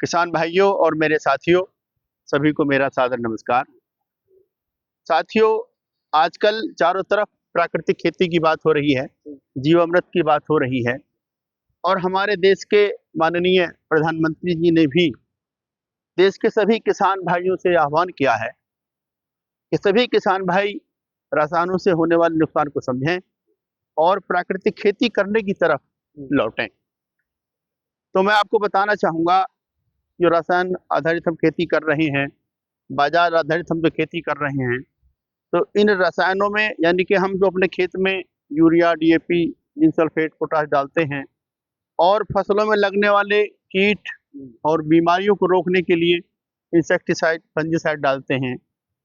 किसान भाइयों और मेरे साथियों, सभी को मेरा सादर नमस्कार। साथियों, आजकल चारों तरफ प्राकृतिक खेती की बात हो रही है, जीवामृत की बात हो रही है और हमारे देश के माननीय प्रधानमंत्री जी ने भी देश के सभी किसान भाइयों से आह्वान किया है कि सभी किसान भाई रसायनों से होने वाले नुकसान को समझें और प्राकृतिक खेती करने की तरफ लौटें। तो मैं आपको बताना चाहूँगा, जो रसायन आधारित हम खेती कर रहे हैं, बाजार आधारित हम जो खेती कर रहे हैं, तो इन रसायनों में यानी कि हम जो अपने खेत में urea, DAP, zinc sulphate, potash डालते हैं और फसलों में लगने वाले कीट और बीमारियों को रोकने के लिए इंसेक्टिसाइड, फंजीसाइड डालते हैं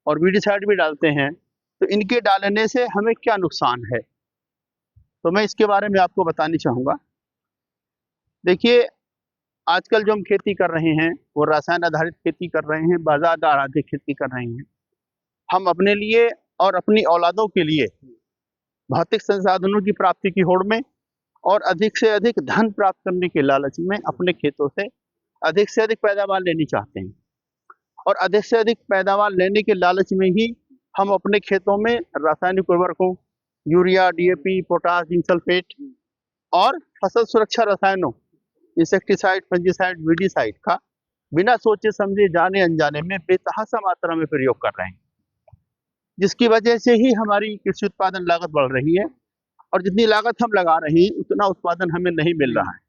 और वीडिसाइड भी डालते हैं, तो इनके डालने से हमें क्या नुकसान है, तो मैं इसके बारे में आपको बताना चाहूँगा। देखिए, आजकल जो हम खेती कर रहे हैं वो रसायन आधारित खेती कर रहे हैं, बाजार आधारित खेती कर रहे हैं। हम अपने लिए और अपनी औलादों के लिए भौतिक संसाधनों की प्राप्ति की होड़ में और अधिक से अधिक धन प्राप्त करने के लालच में अपने खेतों से अधिक पैदावार लेनी चाहते हैं और अधिक से अधिक पैदावार लेने के लालच में ही हम अपने खेतों में रासायनिक उर्वरकों, urea, DAP, potash, zinc sulphate और फसल सुरक्षा रसायनों, इंसेक्टिसाइड, फंजीसाइड, वीडिसाइड का बिना सोचे समझे, जाने अनजाने में बेतहाशा मात्रा में प्रयोग कर रहे हैं, जिसकी वजह से ही हमारी कृषि उत्पादन लागत बढ़ रही है और जितनी लागत हम लगा रहे हैं उतना उत्पादन हमें नहीं मिल रहा है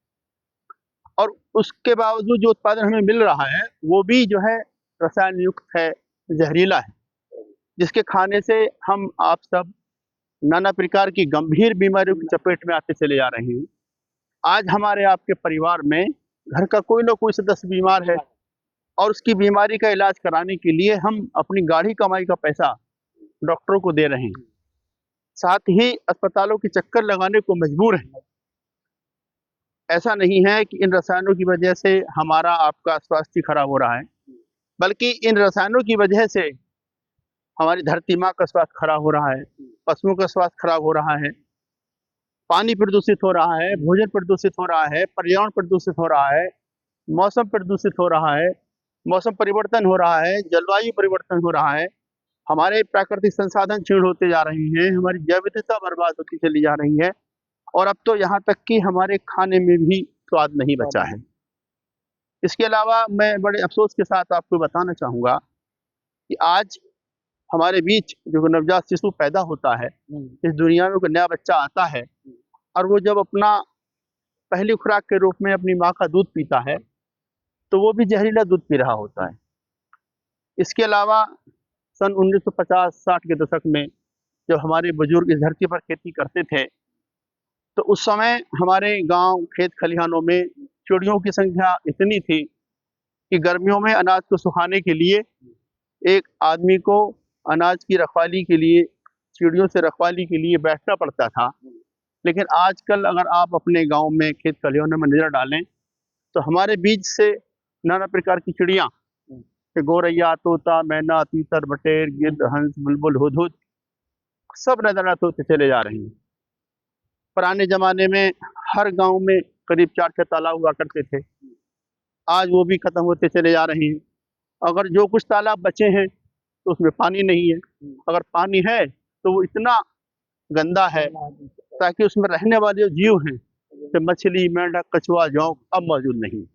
और उसके बावजूद जो उत्पादन हमें मिल रहा है वो भी जो है रसायन युक्त है, जहरीला है, जिसके खाने से हम आप सब नाना प्रकार की गंभीर बीमारियों की चपेट में आते चले जा रहे हैं। आज हमारे आपके परिवार में घर का कोई ना कोई सदस्य बीमार है और उसकी बीमारी का इलाज कराने के लिए हम अपनी गाढ़ी कमाई का पैसा डॉक्टरों को दे रहे हैं, साथ ही अस्पतालों के चक्कर लगाने को मजबूर हैं। ऐसा नहीं है कि इन रसायनों की वजह से हमारा आपका स्वास्थ्य खराब हो रहा है, बल्कि इन रसायनों की वजह से हमारी धरती माँ का स्वास्थ्य खराब हो रहा है, पशुओं का स्वास्थ्य खराब हो रहा है, पानी प्रदूषित हो रहा है, भोजन प्रदूषित हो रहा है, पर्यावरण प्रदूषित हो रहा है, मौसम प्रदूषित हो रहा है, मौसम परिवर्तन हो रहा है, जलवायु परिवर्तन हो रहा है, हमारे प्राकृतिक संसाधन क्षीण होते जा रहे हैं, हमारी जैव विविधता बर्बाद होती चली जा रही है और अब तो यहाँ तक कि हमारे खाने में भी स्वाद नहीं बचा है। इसके अलावा मैं बड़े अफसोस के साथ आपको बताना चाहूँगा कि आज हमारे बीच जो नवजात शिशु पैदा होता है, इस दुनिया में कोई नया बच्चा आता है और वो जब अपना पहली खुराक के रूप में अपनी माँ का दूध पीता है तो वो भी जहरीला दूध पी रहा होता है। इसके अलावा सन 1950-60 के दशक में जब हमारे बुजुर्ग इस धरती पर खेती करते थे तो उस समय हमारे गांव, खेत खलिहानों में चिड़ियों की संख्या इतनी थी कि गर्मियों में अनाज को सुखाने के लिए एक आदमी को अनाज की रखवाली के लिए, चिड़ियों से रखवाली के लिए बैठना पड़ता था। लेकिन आजकल अगर आप अपने गांव में खेत खलिहानों में नजर डालें तो हमारे बीच से नाना प्रकार की चिड़ियाँ, गौरैया, तोता, मैना, तीतर, बटेर, गिद्ध, हंस, बुलबुल, हुदहुद सब नजर होते चले जा रहे हैं। पुराने जमाने में हर गांव में करीब 4-6 तालाब हुआ करते थे, आज वो भी खत्म होते चले जा रहे हैं। अगर जो कुछ तालाब बचे हैं तो उसमें पानी नहीं है, अगर पानी है तो वो इतना गंदा है ताकि उसमें रहने वाले जो जीव हैं, जैसे मछली, मेंढक, कछुआ, जोंक, अब मौजूद नहीं।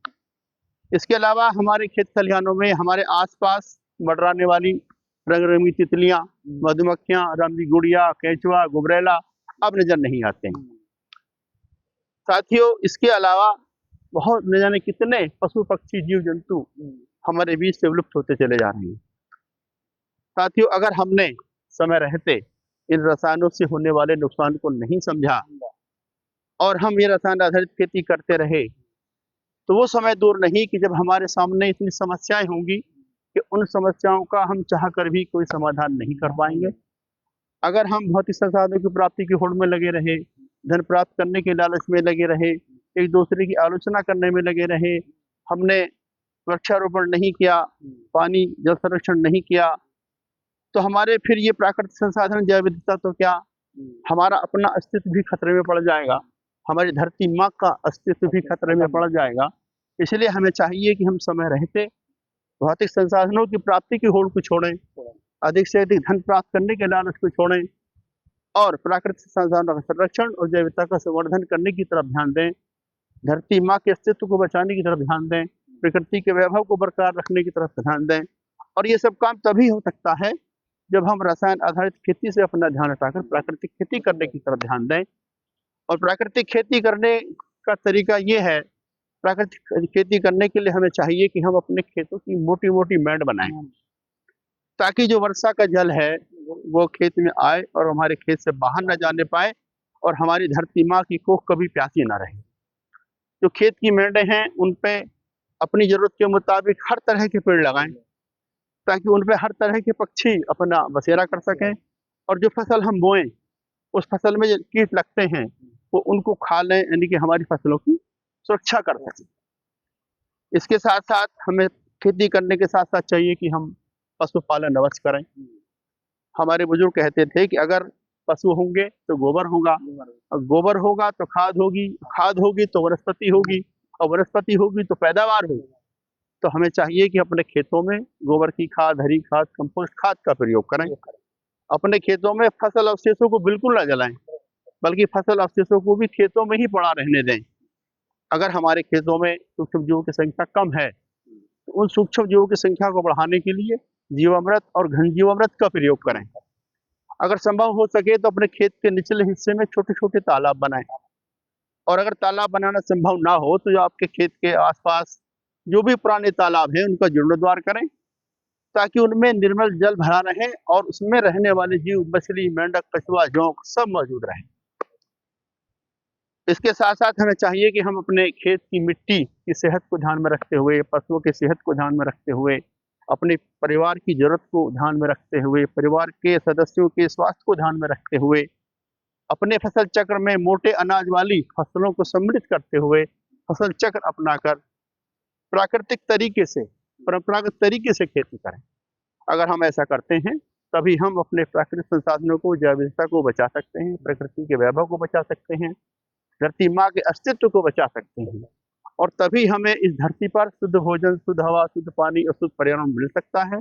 इसके अलावा हमारे खेत खलिहानों में हमारे आसपास मंडराने वाली रंग रंगी तितलियां, मधुमक्खियां, रामजी गुड़िया, केंचुआ, गुबरैला अब नजर नहीं आते हैं। साथियों, इसके अलावा बहुत न जाने कितने पशु पक्षी जीव जंतु हमारे बीच से विलुप्त होते चले जा रहे हैं। साथियों, अगर हमने समय रहते इन रसायनों से होने वाले नुकसान को नहीं समझा और हम ये रसायन आधारित खेती करते रहे तो वो समय दूर नहीं कि जब हमारे सामने इतनी समस्याएं होंगी कि उन समस्याओं का हम चाहकर भी कोई समाधान नहीं कर पाएंगे। अगर हम भौतिक संसाधनों की प्राप्ति की होड़ में लगे रहे, धन प्राप्त करने के लालच में लगे रहे, एक दूसरे की आलोचना करने में लगे रहे, हमने वृक्षारोपण नहीं किया, पानी जल संरक्षण नहीं किया, तो हमारे फिर ये प्राकृतिक संसाधन जैव विविधता तो क्या, हमारा अपना अस्तित्व भी खतरे में पड़ जाएगा, हमारी धरती माँ का अस्तित्व भी खतरे में पड़ जाएगा इसलिए हमें चाहिए कि हम समय रहते भौतिक संसाधनों की प्राप्ति की होड़ को छोड़ें, अधिक से अधिक धन प्राप्त करने के लालच को छोड़ें और प्राकृतिक संसाधनों का संरक्षण और जैविकता का संवर्धन करने की तरफ ध्यान दें। धरती माँ के अस्तित्व को बचाने की तरफ ध्यान दें, प्रकृति के वैभव को बरकरार रखने की तरफ ध्यान दें। और ये सब काम तभी हो सकता है जब हम रसायन आधारित खेती से अपना ध्यान हटाकर प्राकृतिक खेती करने की तरफ ध्यान दें। और प्राकृतिक खेती करने का तरीका ये है, प्राकृतिक खेती करने के लिए हमें चाहिए कि हम अपने खेतों की मोटी मोटी मैंड बनाएं, ताकि जो वर्षा का जल है वो खेत में आए और हमारे खेत से बाहर न जाने पाए और हमारी धरती माँ की कोख कभी प्यासी ना रहे। जो खेत की मेंढे हैं उन पे अपनी जरूरत के मुताबिक हर तरह के पेड़ लगाएं, ताकि उन पे हर तरह के पक्षी अपना बसेरा कर सकें और जो फसल हम बोएं उस फसल में जो कीट लगते हैं वो उनको खा लें, यानी कि हमारी फसलों की सुरक्षा कर सकें। इसके साथ साथ हमें खेती करने के साथ साथ चाहिए कि हम पशुपालन अवश्य करें। हमारे बुजुर्ग कहते थे कि अगर पशु होंगे तो गोबर होगा, और गोबर होगा तो खाद होगी, खाद होगी तो वनस्पति होगी, और वनस्पति होगी तो पैदावार होगी। तो हमें चाहिए कि अपने खेतों में गोबर की खाद, हरी खाद, कंपोस्ट खाद का प्रयोग करें। अपने खेतों में फसल अवशेषों को बिल्कुल न जलाएं, बल्कि फसल अवशेषों को भी खेतों में ही पड़ा रहने दें। अगर हमारे खेतों में सूक्ष्म जीवों की संख्या कम है तो उन सूक्ष्म जीवों की संख्या को बढ़ाने के लिए जीवामृत और घन जीवामृत का प्रयोग करें। अगर संभव हो सके तो अपने खेत के निचले हिस्से में छोटे छोटे तालाब बनाएं, और अगर तालाब बनाना संभव ना हो तो जो आपके खेत के आसपास जो भी पुराने तालाब हैं उनका जीर्णोद्धार करें, ताकि उनमें निर्मल जल भरा रहे और उसमें रहने वाले जीव, मछली, मेंढक, कछुआ, जोंक सब मौजूद रहें। इसके साथ साथ हमें चाहिए कि हम अपने खेत की मिट्टी की सेहत को ध्यान में रखते हुए, पशुओं की सेहत को ध्यान में रखते हुए, अपने परिवार की जरूरत को ध्यान में रखते हुए, परिवार के सदस्यों के स्वास्थ्य को ध्यान में रखते हुए, अपने फसल चक्र में मोटे अनाज वाली फसलों को सम्मिलित करते हुए फसल चक्र अपनाकर प्राकृतिक तरीके से, परंपरागत तरीके से खेती करें। अगर हम ऐसा करते हैं तभी हम अपने प्राकृतिक संसाधनों को, जैव विविधता को बचा सकते हैं, प्रकृति के वैभव को बचा सकते हैं, धरती माँ के अस्तित्व को बचा सकते हैं, और तभी हमें इस धरती पर शुद्ध भोजन, शुद्ध हवा, शुद्ध पानी और शुद्ध पर्यावरण मिल सकता है,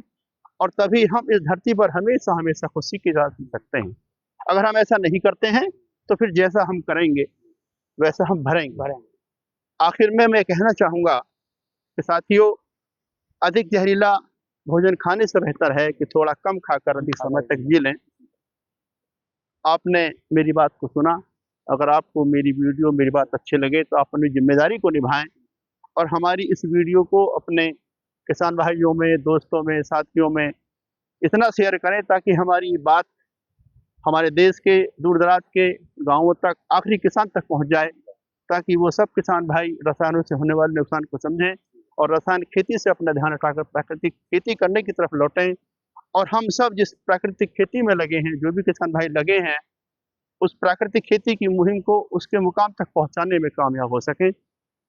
और तभी हम इस धरती पर हमेशा हमेशा खुशी के साथ जी सकते हैं। अगर हम ऐसा नहीं करते हैं तो फिर जैसा हम करेंगे वैसा हम भरेंगे। आखिर में मैं कहना चाहूँगा कि साथियों, अधिक जहरीला भोजन खाने से बेहतर है कि थोड़ा कम खाकर अधिक समय तक जी लें। आपने मेरी बात को सुना। अगर आपको मेरी वीडियो, मेरी बात अच्छी लगे तो आप अपनी जिम्मेदारी को निभाएं और हमारी इस वीडियो को अपने किसान भाइयों में, दोस्तों में, साथियों में इतना शेयर करें ताकि हमारी बात हमारे देश के दूर दराज के गाँवों तक, आखिरी किसान तक पहुँच जाए, ताकि वो सब किसान भाई रसायनों से होने वाले नुकसान को समझें और रसायन खेती से अपना ध्यान हटाकर प्राकृतिक खेती करने की तरफ लौटें। और हम सब जिस प्राकृतिक खेती में लगे हैं, जो भी किसान भाई लगे हैं, उस प्राकृतिक खेती की मुहिम को उसके मुकाम तक पहुंचाने में कामयाब हो सके।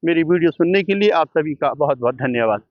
मेरी वीडियो सुनने के लिए आप सभी का बहुत बहुत धन्यवाद।